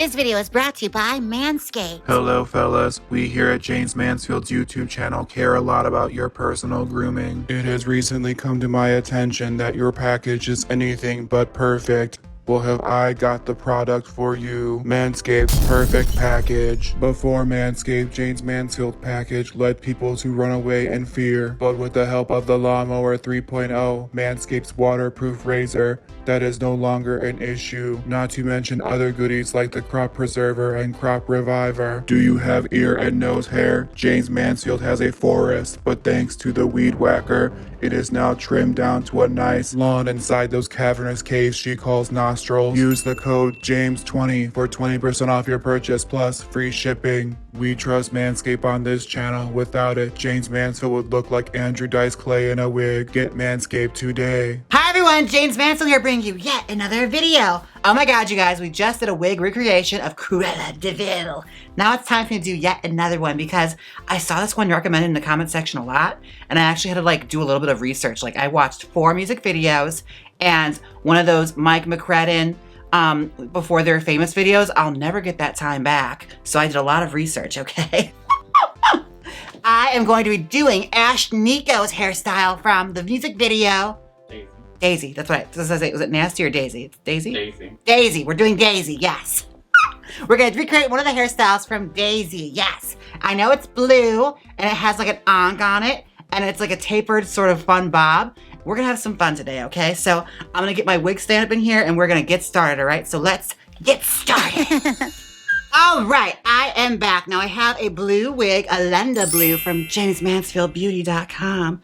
This video is brought to you by Manscaped. Hello fellas, we here at Jaymes Mansfield's YouTube channel care a lot about your personal grooming. It has recently come to my attention that your package is anything but perfect. Well, have I got the product for you? Manscaped's perfect package. Before Manscaped, Jaymes Mansfield package led people to run away in fear. But with the help of the Lawnmower 3.0, Manscaped's waterproof razor, that is no longer an issue. Not to mention other goodies like the Crop Preserver and Crop Reviver. Do you have ear and nose hair? Jaymes Mansfield has a forest, but thanks to the Weed Whacker, it is now trimmed down to a nice lawn inside those cavernous caves she calls nostrils. Use the code JAMES20 for 20% off your purchase plus free shipping. We trust Manscaped on this channel. Without it, Jaymes Mansfield would look like Andrew Dice Clay in a wig. Get Manscaped today. Hi everyone, Jaymes Mansfield here bringing you yet another video. Oh my god, you guys, we just did a wig recreation of Cruella de Vil. Now it's time for me to do yet another one because I saw this one recommended in the comment section a lot, and I actually had to do a little bit of research. I watched 4 music videos and one of those Mike McCredden before their famous videos. I'll never get that time back, so I did a lot of research, okay? I am going to be doing Ashnikko's hairstyle from the music video. Daisy, that's what I say. Was it Nasty or Daisy? It's Daisy? Daisy. Daisy, we're doing Daisy, yes. We're gonna recreate one of the hairstyles from Daisy, yes. I know it's blue, and it has an onk on it, and it's a tapered sort of fun bob. We're gonna have some fun today, okay? So I'm gonna get my wig stand up in here, and we're gonna get started, all right? So let's get started. All right, I am back. Now I have a blue wig, a Lenda blue from JamesMansfieldBeauty.com.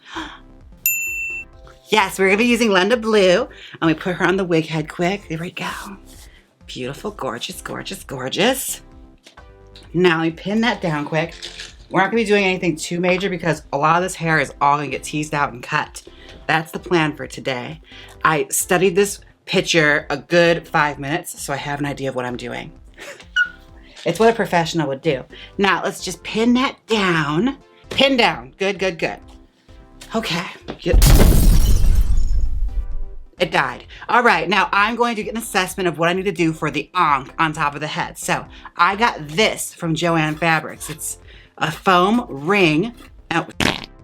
Yes, we're gonna be using Lenda blue. And we put her on the wig head quick. There we go. Beautiful, gorgeous, gorgeous, gorgeous. Now let me pin that down quick. We're not gonna be doing anything too major because a lot of this hair is all gonna get teased out and cut. That's the plan for today. I studied this picture a good 5 minutes, so I have an idea of what I'm doing. It's what a professional would do. Now let's just pin that down. Pin down, good, good, good. Okay, it died. All right, now I'm going to get an assessment of what I need to do for the onk on top of the head. So I got this from Joann Fabrics. It's a foam ring. Oh,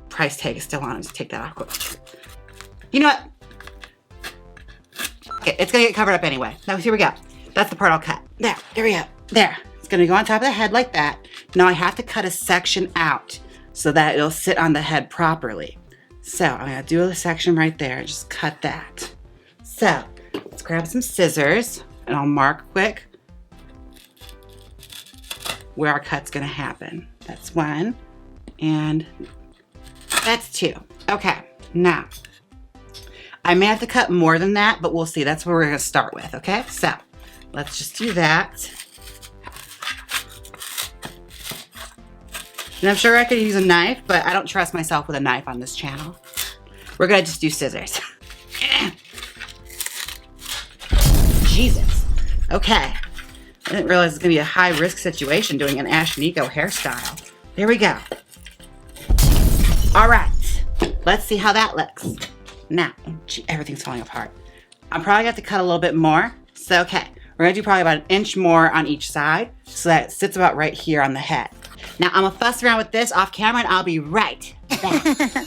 price tag is still on. Let's take that off quick. You know what? Okay, it's gonna get covered up anyway. Now here we go. That's the part I'll cut. There we go. There. It's gonna go on top of the head like that. Now I have to cut a section out so that it'll sit on the head properly. So I'm gonna do a section right there and just cut that. So let's grab some scissors and I'll mark quick where our cut's gonna happen. That's 1 and that's 2. Okay, now I may have to cut more than that, but we'll see. That's where we're gonna start with, okay? So let's just do that. And I'm sure I could use a knife, but I don't trust myself with a knife on this channel. We're gonna just do scissors. Jesus. Okay. I didn't realize it's gonna be a high risk situation doing an Ashnikko hairstyle. There we go. All right. Let's see how that looks. Now, gee, everything's falling apart. I'm probably gonna have to cut a little bit more. So, okay. We're gonna do probably about 1 inch more on each side so that it sits about right here on the head. Now, I'm gonna fuss around with this off camera and I'll be right back.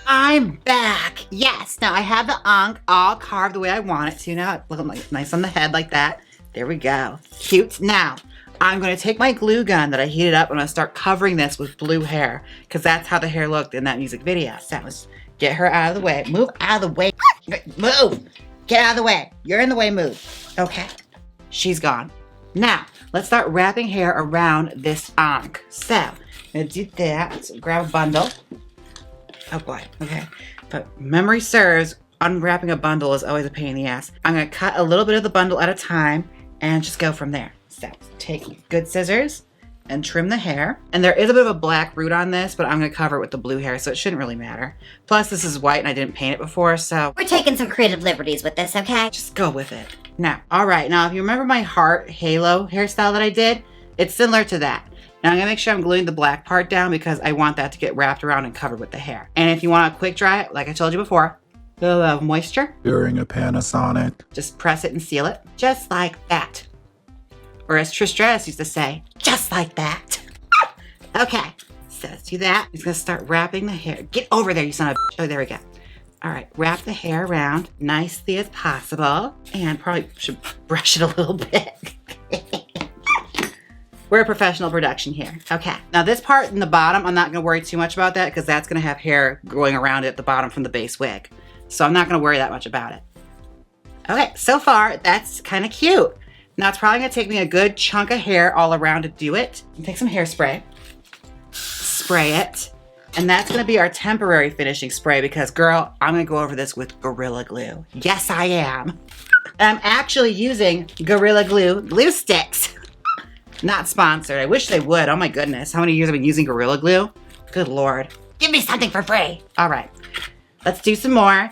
I'm back. Yes. Now I have the onk all carved the way I want it to. Now it looks nice on the head like that. There we go. Cute. Now I'm going to take my glue gun that I heated up and I'm going to start covering this with blue hair because that's how the hair looked in that music video. So let's get her out of the way. Move out of the way. Move. Get out of the way. You're in the way. Move. Okay. She's gone. Now let's start wrapping hair around this onk. So I'm going to do that. So grab a bundle. Oh boy, okay. But memory serves, unwrapping a bundle is always a pain in the ass. I'm gonna cut a little bit of the bundle at a time and just go from there. So take good scissors and trim the hair. And there is a bit of a black root on this, but I'm gonna cover it with the blue hair, so it shouldn't really matter. Plus this is white and I didn't paint it before, so We're taking some creative liberties with this, okay? just go with it. Now, all right, now if you remember my heart halo hairstyle that I did, it's similar to that. Now I'm gonna make sure I'm gluing the black part down because I want that to get wrapped around and covered with the hair. And if you want to quick dry it, like I told you before, a little moisture. During a Panasonic. Just press it and seal it, just like that. Or as Trish Stratus used to say, just like that. Okay, so let's do that. He's gonna start wrapping the hair. Get over there, you son of a bitch. Oh, there we go. All right, wrap the hair around nicely as possible. And probably should brush it a little bit. We're a professional production here. Okay, now this part in the bottom, I'm not gonna worry too much about that because that's gonna have hair going around it at the bottom from the base wig. So I'm not gonna worry that much about it. Okay, so far, that's kind of cute. Now it's probably gonna take me a good chunk of hair all around to do it. Take some hairspray, spray it. And that's gonna be our temporary finishing spray because girl, I'm gonna go over this with Gorilla Glue. Yes, I am. I'm actually using Gorilla Glue sticks. Not sponsored. I wish they would. Oh my goodness. How many years have I been using Gorilla Glue? Good Lord. Give me something for free. All right, let's do some more.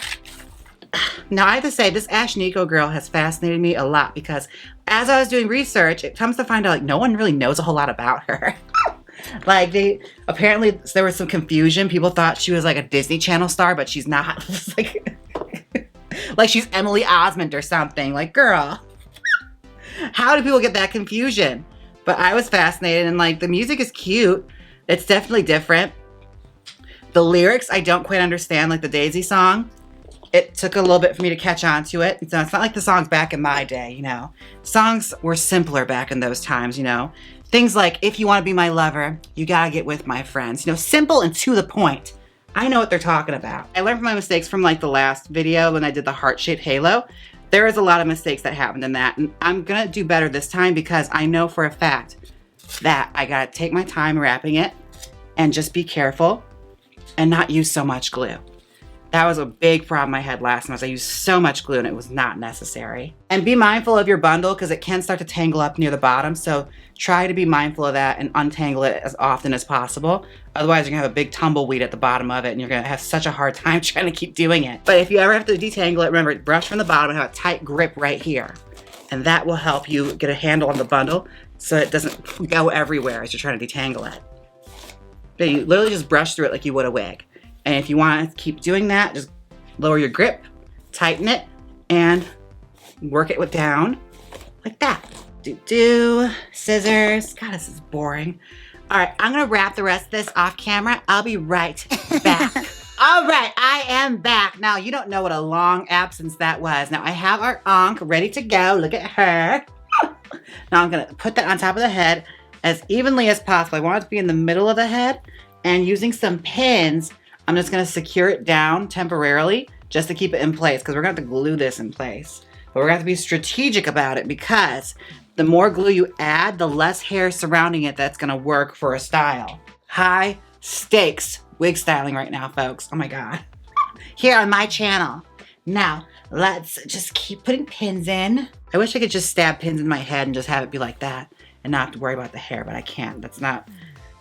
Now I have to say this Ashnikko girl has fascinated me a lot because as I was doing research, it comes to find out like no one really knows a whole lot about her. Like apparently there was some confusion. People thought she was like a Disney Channel star, but she's not. like she's Emily Osment or something. Like, girl, how do people get that confusion? But I was fascinated and like the music is cute. It's definitely different. The lyrics, I don't quite understand, like the Daisy song. It took a little bit for me to catch on to it. So it's not like the songs back in my day, you know. Songs were simpler back in those times, you know. Things like, if you want to be my lover, you gotta get with my friends. You know, simple and to the point. I know what they're talking about. I learned from my mistakes from like the last video when I did the heart-shaped halo. There is a lot of mistakes that happened in that. And I'm gonna do better this time because I know for a fact that I gotta take my time wrapping it and just be careful and not use so much glue. That was a big problem I had last time. I used so much glue and it was not necessary. And be mindful of your bundle because it can start to tangle up near the bottom. So try to be mindful of that and untangle it as often as possible. Otherwise, you're gonna have a big tumbleweed at the bottom of it and you're gonna have such a hard time trying to keep doing it. But if you ever have to detangle it, remember, brush from the bottom and have a tight grip right here. And that will help you get a handle on the bundle so it doesn't go everywhere as you're trying to detangle it. But you literally just brush through it like you would a wig. And if you want to keep doing that, just lower your grip, tighten it, and work it down like that. Scissors. God, this is boring. All right, I'm gonna wrap the rest of this off camera. I'll be right back. All right, I am back. Now, you don't know what a long absence that was. Now, I have our Ankh ready to go. Look at her. Now, I'm gonna put that on top of the head as evenly as possible. I want it to be in the middle of the head, and using some pins, I'm just gonna secure it down temporarily just to keep it in place because we're gonna have to glue this in place. But we're gonna have to be strategic about it because the more glue you add, the less hair surrounding it that's gonna work for a style. High stakes wig styling right now, folks. Oh my God. Here on my channel. Now, let's just keep putting pins in. I wish I could just stab pins in my head and just have it be like that and not have to worry about the hair, but I can't. That's not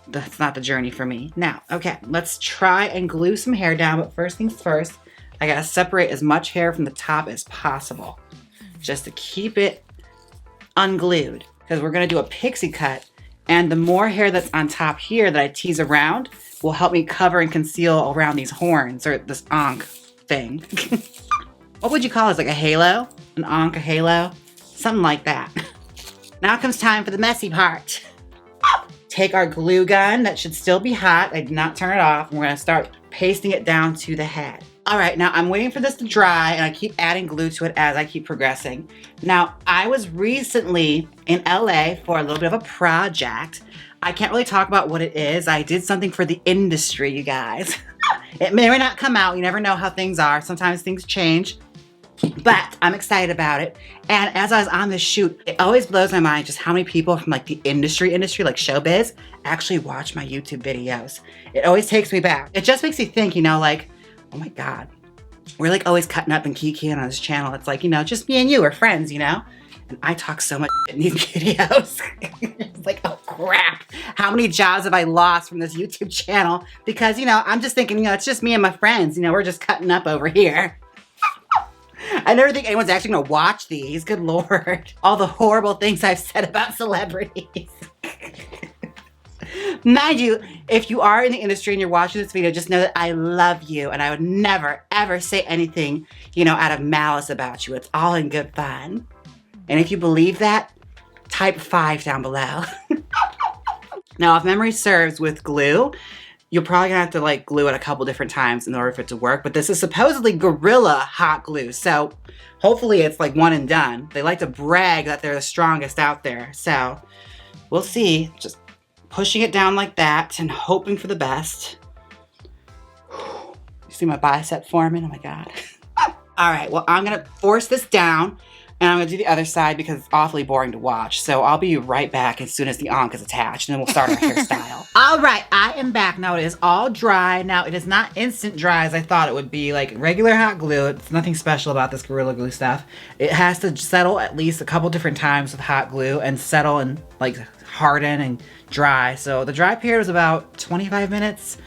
the journey for me. Now, okay, let's try and glue some hair down, but first things first, I gotta separate as much hair from the top as possible just to keep it unglued because we're gonna do a pixie cut and the more hair that's on top here that I tease around will help me cover and conceal around these horns or this Ankh thing. What would you call this, like a halo? An Ankh, a halo? Something like that. Now comes time for the messy part. Take our glue gun, that should still be hot. I did not turn it off. And we're gonna start pasting it down to the head. All right, now I'm waiting for this to dry and I keep adding glue to it as I keep progressing. Now, I was recently in LA for a little bit of a project. I can't really talk about what it is. I did something for the industry, you guys. It may or may not come out. You never know how things are. Sometimes things change. But I'm excited about it. And as I was on this shoot, it always blows my mind just how many people from like the industry, like showbiz, actually watch my YouTube videos. It always takes me back. It just makes me think, you know, like, oh my God, we're like always cutting up and kikiing on this channel. It's like, you know, just me and you are friends, you know? And I talk so much in these videos. It's like, oh crap. How many jobs have I lost from this YouTube channel? Because, you know, I'm just thinking, you know, it's just me and my friends. You know, we're just cutting up over here. I never think anyone's actually gonna watch these. Good Lord. All the horrible things I've said about celebrities. Mind you, if you are in the industry and you're watching this video, just know that I love you and I would never, ever say anything, you know, out of malice about you. It's all in good fun. And if you believe that, type 5 down below. Now, if memory serves with glue, you're probably gonna have to like glue it a couple different times in order for it to work, but this is supposedly Gorilla hot glue, so hopefully it's like one and done. They like to brag that they're the strongest out there, so we'll see. Just pushing it down like that and hoping for the best. You see my bicep forming? Oh my God. All right, well, I'm gonna force this down and I'm gonna do the other side because it's awfully boring to watch. So I'll be right back as soon as the ankh is attached and then we'll start our hairstyle. All right, I am back. Now it is all dry. Now it is not instant dry as I thought it would be, like regular hot glue. It's nothing special about this Gorilla Glue stuff. It has to settle at least a couple different times with hot glue and settle and like harden and dry. So the dry period was about 25 minutes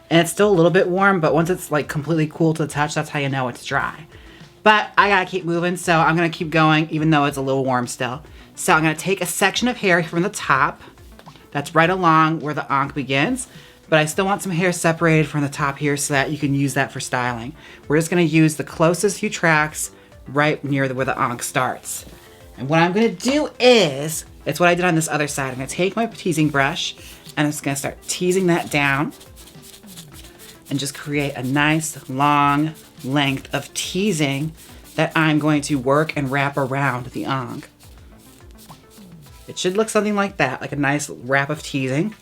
and it's still a little bit warm, but once it's like completely cool to the touch, that's how you know it's dry. But I gotta keep moving, so I'm gonna keep going even though it's a little warm still. So I'm gonna take a section of hair from the top that's right along where the ankh begins, but I still want some hair separated from the top here so that you can use that for styling. We're just gonna use the closest few tracks right near where the ankh starts. And what I'm gonna do is, it's what I did on this other side. I'm gonna take my teasing brush and I'm just gonna start teasing that down and just create a nice long length of teasing that I'm going to work and wrap around the ankh. It should look something like that, like a nice wrap of teasing.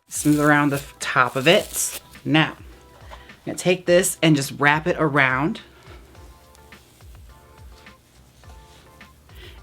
Smooth around the top of it. Now, I'm gonna take this and just wrap it around.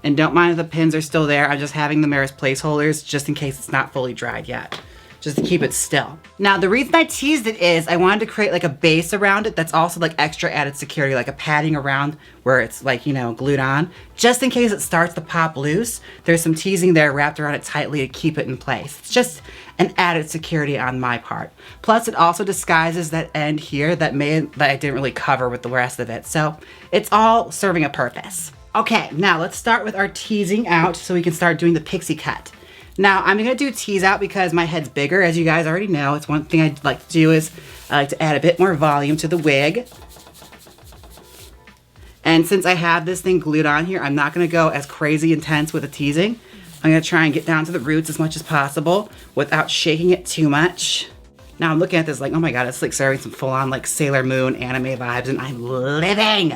And don't mind if the pins are still there. I'm just having them there as placeholders just in case it's not fully dried yet. Just to keep it still. Now, the reason I teased it is I wanted to create like a base around it that's also like extra added security, like a padding around where it's like, you know, glued on. Just in case it starts to pop loose, there's some teasing there wrapped around it tightly to keep it in place. It's just an added security on my part. Plus, it also disguises that end here that I didn't really cover with the rest of it. So it's all serving a purpose. Okay, now let's start with our teasing out so we can start doing the pixie cut. Now, I'm gonna do tease out because my head's bigger, as you guys already know. It's one thing I'd like to do is I like to add a bit more volume to the wig. And since I have this thing glued on here, I'm not gonna go as crazy intense with the teasing. I'm gonna try and get down to the roots as much as possible without shaking it too much. Now I'm looking at this like, oh my God, it's like serving some full-on like Sailor Moon anime vibes and I'm living.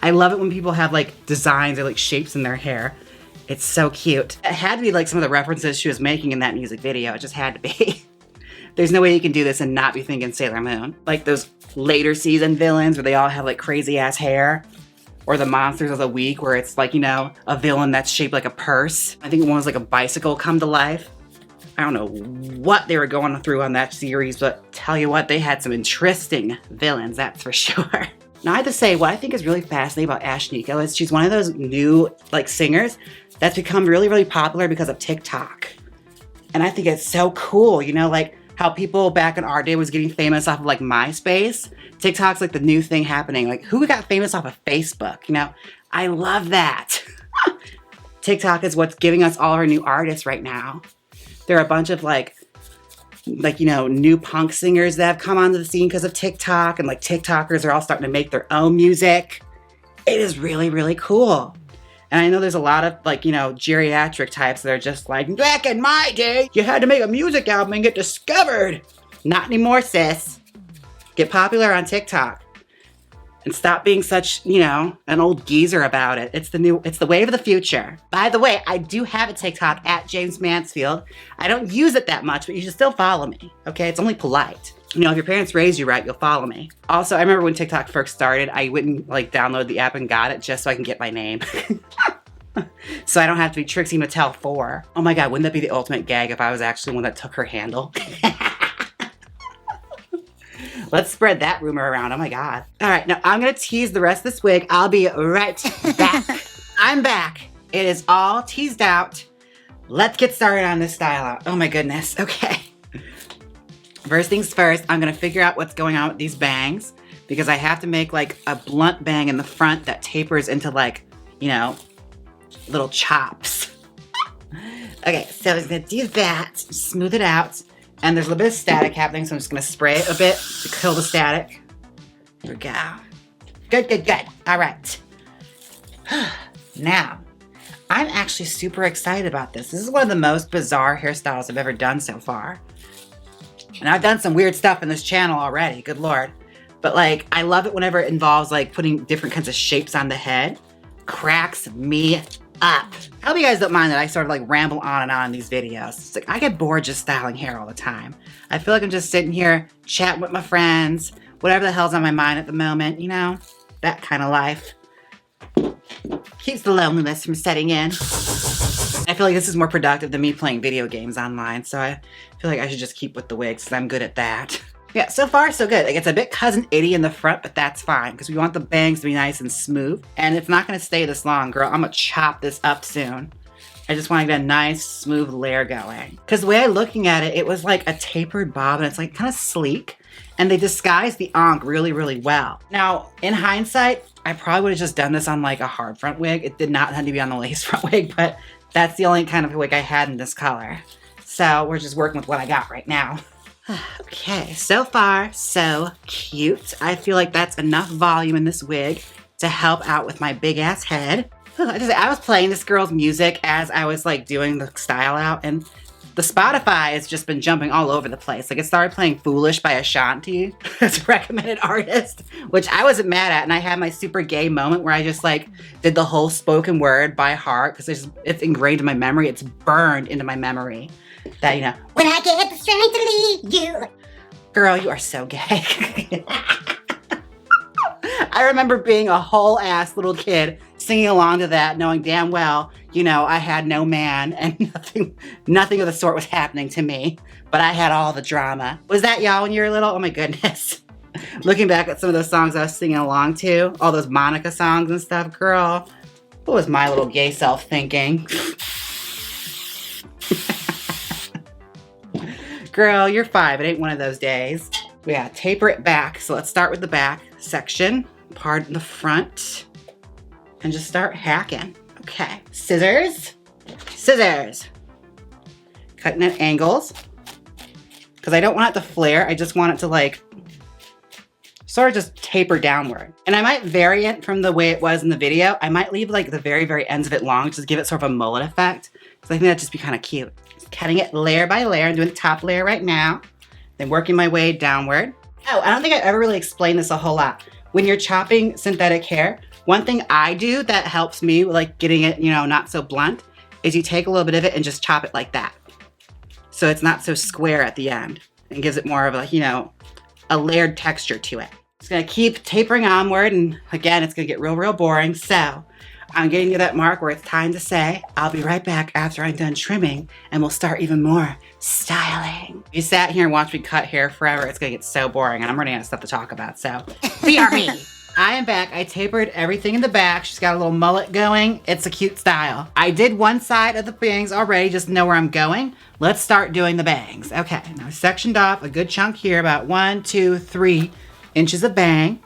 I love it when people have like designs or like shapes in their hair. It's so cute. It had to be like some of the references she was making in that music video. It just had to be. There's no way you can do this and not be thinking Sailor Moon. Like those later season villains where they all have like crazy ass hair. Or the monsters of the week where it's like, you know, a villain that's shaped like a purse. I think one was like a bicycle come to life. I don't know what they were going through on that series, but tell you what, they had some interesting villains, that's for sure. Now I have to say, what I think is really fascinating about Ashnikko is she's one of those new like singers that's become really, really popular because of TikTok. And I think it's so cool, you know, like how people back in our day was getting famous off of like MySpace. TikTok's like the new thing happening. Like who got famous off of Facebook, you know? I love that. TikTok is what's giving us all our new artists right now. There are a bunch of like, you know, new punk singers that have come onto the scene because of TikTok, and like TikTokers are all starting to make their own music. It is really, really cool. And I know there's a lot of like, you know, geriatric types that are just like, back in my day, you had to make a music album and get discovered. Not anymore, sis. Get popular on TikTok. And stop being such, you know, an old geezer about it. It's the wave of the future. By the way, I do have a TikTok at Jaymes Mansfield. I don't use it that much, but you should still follow me, okay? It's only polite. You know, if your parents raised you right, you'll follow me. Also, I remember when TikTok first started, I wouldn't like download the app and got it just so I can get my name. So I don't have to be Trixie Mattel 4. Oh my God, wouldn't that be the ultimate gag if I was actually the one that took her handle? Let's spread that rumor around. Oh my God. All right, now I'm gonna tease the rest of this wig. I'll be right back. I'm back. It is all teased out. Let's get started on this style out. Oh my goodness, okay. First things first, I'm gonna figure out what's going on with these bangs because I have to make like a blunt bang in the front that tapers into like, you know, little chops. Okay, so I'm just gonna do that, smooth it out. And there's a little bit of static happening, so I'm just gonna spray it a bit to kill the static. Here we go. Good, good, good. All right. Now, I'm actually super excited about this. This is one of the most bizarre hairstyles I've ever done so far. And I've done some weird stuff in this channel already, good Lord. But like, I love it whenever it involves like putting different kinds of shapes on the head. Cracks me up. I hope you guys don't mind that I sort of like ramble on and on in these videos. It's like, I get bored just styling hair all the time. I feel like I'm just sitting here chatting with my friends, whatever the hell's on my mind at the moment, you know? That kind of life. Keeps the loneliness from setting in. I feel like this is more productive than me playing video games online, so I feel like I should just keep with the wigs because I'm good at that. Yeah, so far so good. Like, it's a bit Cousin Itty in the front, but that's fine because we want the bangs to be nice and smooth. And it's not going to stay this long, girl. I'm going to chop this up soon. I just want to get a nice smooth layer going. Because the way I'm looking at it, it was like a tapered bob and it's like kind of sleek. And they disguised the onk really, really well. Now, in hindsight, I probably would have just done this on like a hard front wig. It did not have to be on the lace front wig, but that's the only kind of wig I had in this color. So we're just working with what I got right now. Okay, so far, so cute. I feel like that's enough volume in this wig to help out with my big ass head. I was playing this girl's music as I was like doing the style out, and the Spotify has just been jumping all over the place. Like, it started playing Foolish by Ashanti as a recommended artist, which I wasn't mad at. And I had my super gay moment where I just like did the whole spoken word by heart because it's ingrained in my memory. It's burned into my memory that, you know, When I get the strength to leave you. girl, you are so gay. I remember being a whole ass little kid singing along to that, knowing damn well, you know, I had no man and nothing of the sort was happening to me, but I had all the drama. Was that y'all when you were little? Oh my goodness. Looking back at some of those songs I was singing along to, all those Monica songs and stuff, girl, what was my little gay self thinking? Girl, you're 5. It ain't one of those days. We gotta taper it back. So let's start with the back section, part in the front, and just start hacking. Okay, scissors, scissors. Cutting at angles, because I don't want it to flare. I just want it to like, sort of just taper downward. And I might vary it from the way it was in the video. I might leave like the very, very ends of it long, just give it sort of a mullet effect. Because I think that'd just be kind of cute. Just cutting it layer by layer. I'm doing the top layer right now. Then working my way downward. Oh, I don't think I've ever really explained this a whole lot. When you're chopping synthetic hair, one thing I do that helps me with like getting it, you know, not so blunt, is you take a little bit of it and just chop it like that. So it's not so square at the end and gives it more of a, you know, a layered texture to it. It's gonna keep tapering onward, and again, it's gonna get real, real boring. So I'm getting to that mark where it's time to say, I'll be right back after I'm done trimming and we'll start even more styling. If you sat here and watched me cut hair forever, it's gonna get so boring and I'm running out of stuff to talk about, so BRB. I am back. I tapered everything in the back. She's got a little mullet going. It's a cute style. I did one side of the bangs already, just to know where I'm going. Let's start doing the bangs. Okay, now I sectioned off a good chunk here, about 1, 2, 3 inches of bang.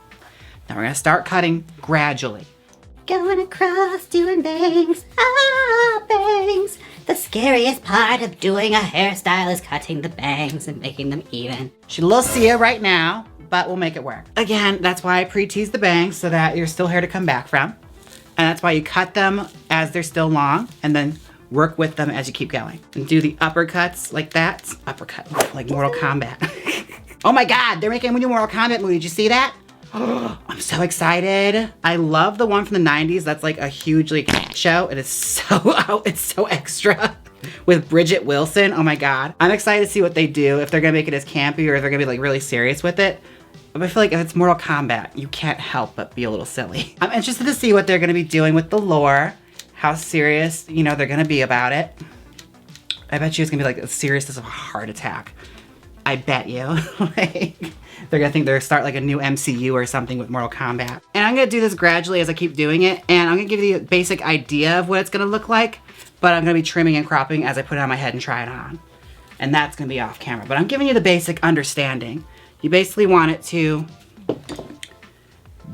Now we're gonna start cutting gradually. Going across doing bangs, bangs. The scariest part of doing a hairstyle is cutting the bangs and making them even. She's a little Sia right now, but we'll make it work. Again, that's why I pre-tease the bangs so that there's still hair to come back from. And that's why you cut them as they're still long and then work with them as you keep going. And do the uppercuts like that. Uppercut, like Mortal Kombat. Oh my God, they're making a new Mortal Kombat movie. Did you see that? Oh, I'm so excited. I love the one from the 90s. That's like a huge like show. It is so, it's so extra with Bridget Wilson. Oh my God. I'm excited to see what they do, if they're gonna make it as campy or if they're gonna be like really serious with it. But I feel like if it's Mortal Kombat, you can't help but be a little silly. I'm interested to see what they're gonna be doing with the lore, how serious, you know, they're gonna be about it. I bet you it's gonna be like the seriousness of a heart attack. I bet you. Like, they're gonna think they're gonna start like a new MCU or something with Mortal Kombat. And I'm gonna do this gradually as I keep doing it. And I'm gonna give you a basic idea of what it's gonna look like, but I'm gonna be trimming and cropping as I put it on my head and try it on. And that's gonna be off camera, but I'm giving you the basic understanding. You basically want it to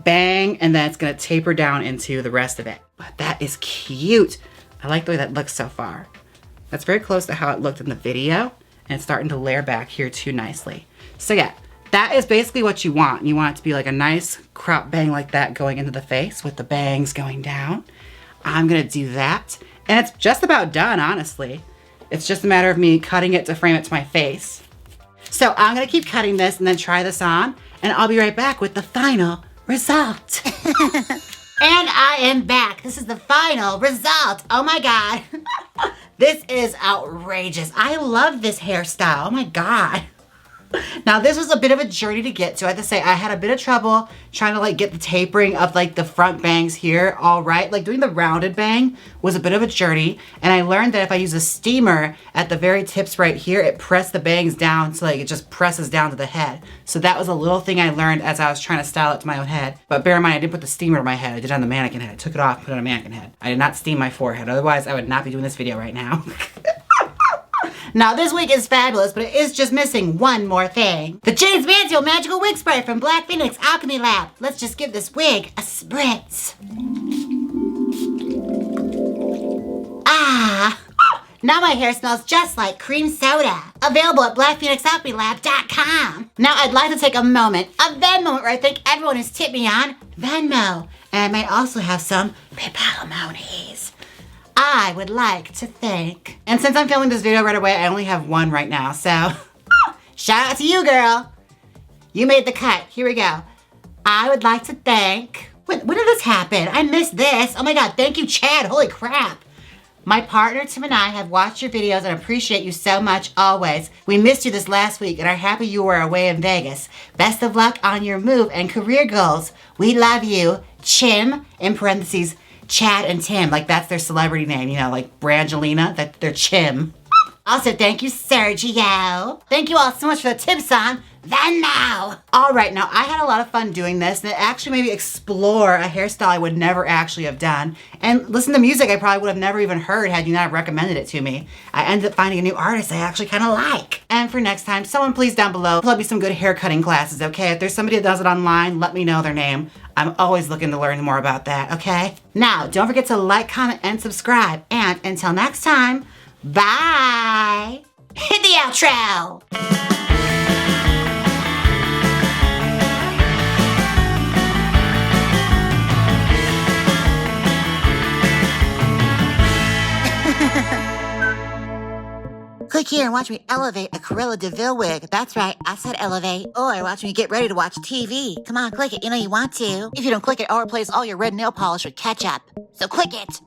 bang, and then it's gonna taper down into the rest of it. But that is cute. I like the way that looks so far. That's very close to how it looked in the video, and it's starting to layer back here too nicely. So yeah, that is basically what you want. You want it to be like a nice crop bang like that going into the face with the bangs going down. I'm gonna do that. And it's just about done, honestly. It's just a matter of me cutting it to frame it to my face. So I'm gonna keep cutting this and then try this on, and I'll be right back with the final result. And I am back. This is the final result. Oh my God. This is outrageous. I love this hairstyle. Oh my God. Now this was a bit of a journey to get to. I have to say I had a bit of trouble trying to like get the tapering of like the front bangs here all right. Like doing the rounded bang was a bit of a journey, and I learned that if I use a steamer at the very tips right here, it pressed the bangs down so like it just presses down to the head. So that was a little thing I learned as I was trying to style it to my own head. But bear in mind, I didn't put the steamer on my head. I did it on the mannequin head. I took it off, put it on a mannequin head. I did not steam my forehead. Otherwise, I would not be doing this video right now. Now this wig is fabulous, but it is just missing one more thing. The Jaymes Mansfield Magical Wig Spray from Black Phoenix Alchemy Lab. Let's just give this wig a spritz. Ah! Now my hair smells just like cream soda. Available at blackphoenixalchemylab.com. Now I'd like to take a moment, a VENMO moment where I thank everyone who's tipped me on Venmo. And I might also have some PayPal monies. I would like to thank. And since I'm filming this video right away, I only have one right now, so. Shout out to you, girl. You made the cut. Here we go. I would like to thank. When did this happen? I missed this. Oh my God, thank you, Chad. Holy crap. My partner, Tim, and I have watched your videos and appreciate you so much always. We missed you this last week and are happy you were away in Vegas. Best of luck on your move and career goals. We love you, Chim, in parentheses, Chad and Tim, like that's their celebrity name, you know, like Brangelina, that they're Chim. Also, thank you, Sergio. Thank you all so much for the tips on Venmo. All right, now I had a lot of fun doing this, and it actually made me explore a hairstyle I would never actually have done, and listen to music I probably would have never even heard had you not recommended it to me. I ended up finding a new artist I actually kind of like. And for next time, someone please down below plug me some good hair cutting classes, okay? If there's somebody that does it online, let me know their name. I'm always looking to learn more about that, okay? Now, don't forget to like, comment, and subscribe. And until next time, bye! Hit the outro. Click here and watch me elevate a Cruella de Vil wig. That's right, I said elevate. Or watch me get ready to watch TV. Come on, click it, you know you want to. If you don't click it, I'll replace all your red nail polish with ketchup. So click it.